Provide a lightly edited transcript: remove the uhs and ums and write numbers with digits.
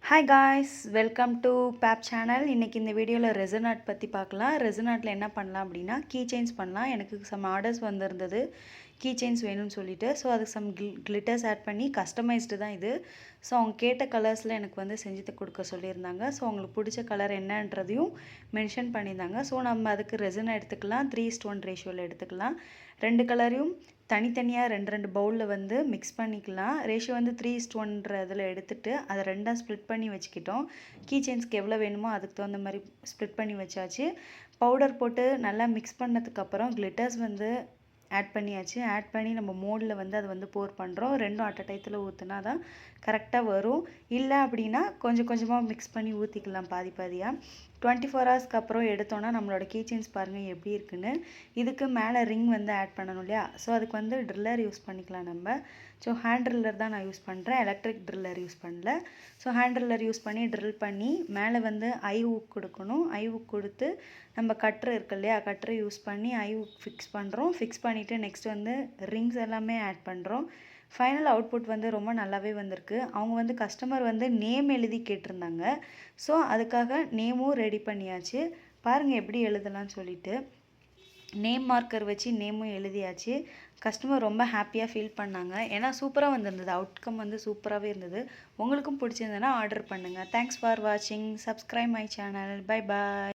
Hi guys, welcome to பேப் channel. இன்றைக்கி இந்த வீடியோவில் ரெசன் ஆர்ட் பற்றி பார்க்கலாம். ரெசன் ஆர்ட்டில் என்ன பண்ணலாம் அப்படின்னா கீ செயின்ஸ் பண்ணலாம். எனக்கு சம் ஆர்டர்ஸ் வந்திருந்தது கீ செயின்ஸ் வேணும்னு சொல்லிட்டு. ஸோ அதுக்கு சம் கிளிட்டர்ஸ் ஆட் பண்ணி கஸ்டமைஸ்டு தான் இது. ஸோ அவங்க கேட்ட கலர்ஸில் எனக்கு வந்து செஞ்சு கொடுக்க சொல்லியிருந்தாங்க. ஸோ அவங்களுக்கு பிடிச்ச கலர் என்னன்றதையும் மென்ஷன் பண்ணியிருந்தாங்க. ஸோ நம்ம அதுக்கு ரெசன் எடுத்துக்கலாம், 3:1 ரேஷியோவில் எடுத்துக்கலாம். ரெண்டு கலரையும் தனித்தனியாக ரெண்டு பவுலில் வந்து மிக்ஸ் பண்ணிக்கலாம். ரேஷியோ வந்து 3:1 இதில் எடுத்துகிட்டு அதை ரெண்டாக ஸ்ப்ளிட் பண்ணி வச்சுக்கிட்டோம். கீ செயின்ஸ்க்கு எவ்வளோ வேணுமோ அதுக்கு தகுந்த மாதிரி ஸ்ப்ளிட் பண்ணி வச்சாச்சு. பவுடர் போட்டு நல்லா மிக்ஸ் பண்ணதுக்கப்புறம் கிளிட்டர்ஸ் வந்து ஆட் பண்ணியாச்சு. ஆட் பண்ணி நம்ம மோடில் வந்து அதை வந்து போர் பண்ணுறோம். ரெண்டும் அட் டயத்தில் ஊற்றுனா தான் கரெக்டாக வரும். இல்லை அப்படின்னா கொஞ்சம் கொஞ்சமாக மிக்ஸ் பண்ணி ஊற்றிக்கலாம் பாதி பாதியாக. 24 ஹவர்ஸ்க்கு அப்புறம் எடுத்தோன்னா நம்மளோட கீ செயின்ஸ் பாருங்கள் எப்படி இருக்குன்னு. இதுக்கு மேலே ரிங் வந்து ஆட் பண்ணணும் இல்லையா? ஸோ அதுக்கு வந்து ட்ரில்லர் யூஸ் பண்ணிக்கலாம் நம்ம. ஸோ ஹேண்ட் ட்ரில்லர் தான் நான் யூஸ் பண்ணுறேன், எலக்ட்ரிக் ட்ரில்லர் யூஸ் பண்ணல. ஸோ ஹேண்ட் ட்ரில்லர் யூஸ் பண்ணி ட்ரில் பண்ணி மேலே வந்து ஐ ஊக் கொடுக்கணும். ஐ ஊக் கொடுத்து நம்ம கட்ரு இருக்கு இல்லையா, கட்ரு யூஸ் பண்ணி ஐ ஊக் ஃபிக்ஸ் பண்ணுறோம். ஃபிக்ஸ் பண்ணிவிட்டு நெக்ஸ்ட் வந்து ரிங்ஸ் எல்லாமே ஆட் பண்ணுறோம். ஃபைனல் அவுட்புட் வந்து ரொம்ப நல்லாவே வந்திருக்கு. அவங்க வந்து கஸ்டமர் வந்து நேம் எழுதி கேட்டிருந்தாங்க. ஸோ அதுக்காக நேமும் ரெடி பண்ணியாச்சு. பாருங்கள் எப்படி எழுதலாம்னு சொல்லிட்டு நேம் மார்க்கர் வச்சு நேமும் எழுதியாச்சு. கஸ்டமர் ரொம்ப ஹாப்பியாக ஃபீல் பண்ணாங்க. ஏன்னா சூப்பராக வந்திருந்தது, அவுட்கம் வந்து சூப்பராகவே இருந்தது. உங்களுக்கும் பிடிச்சிருந்ததுன்னா ஆர்டர் பண்ணுங்கள். தேங்க்ஸ் ஃபார் வாட்சிங். Subscribe my channel. Bye bye.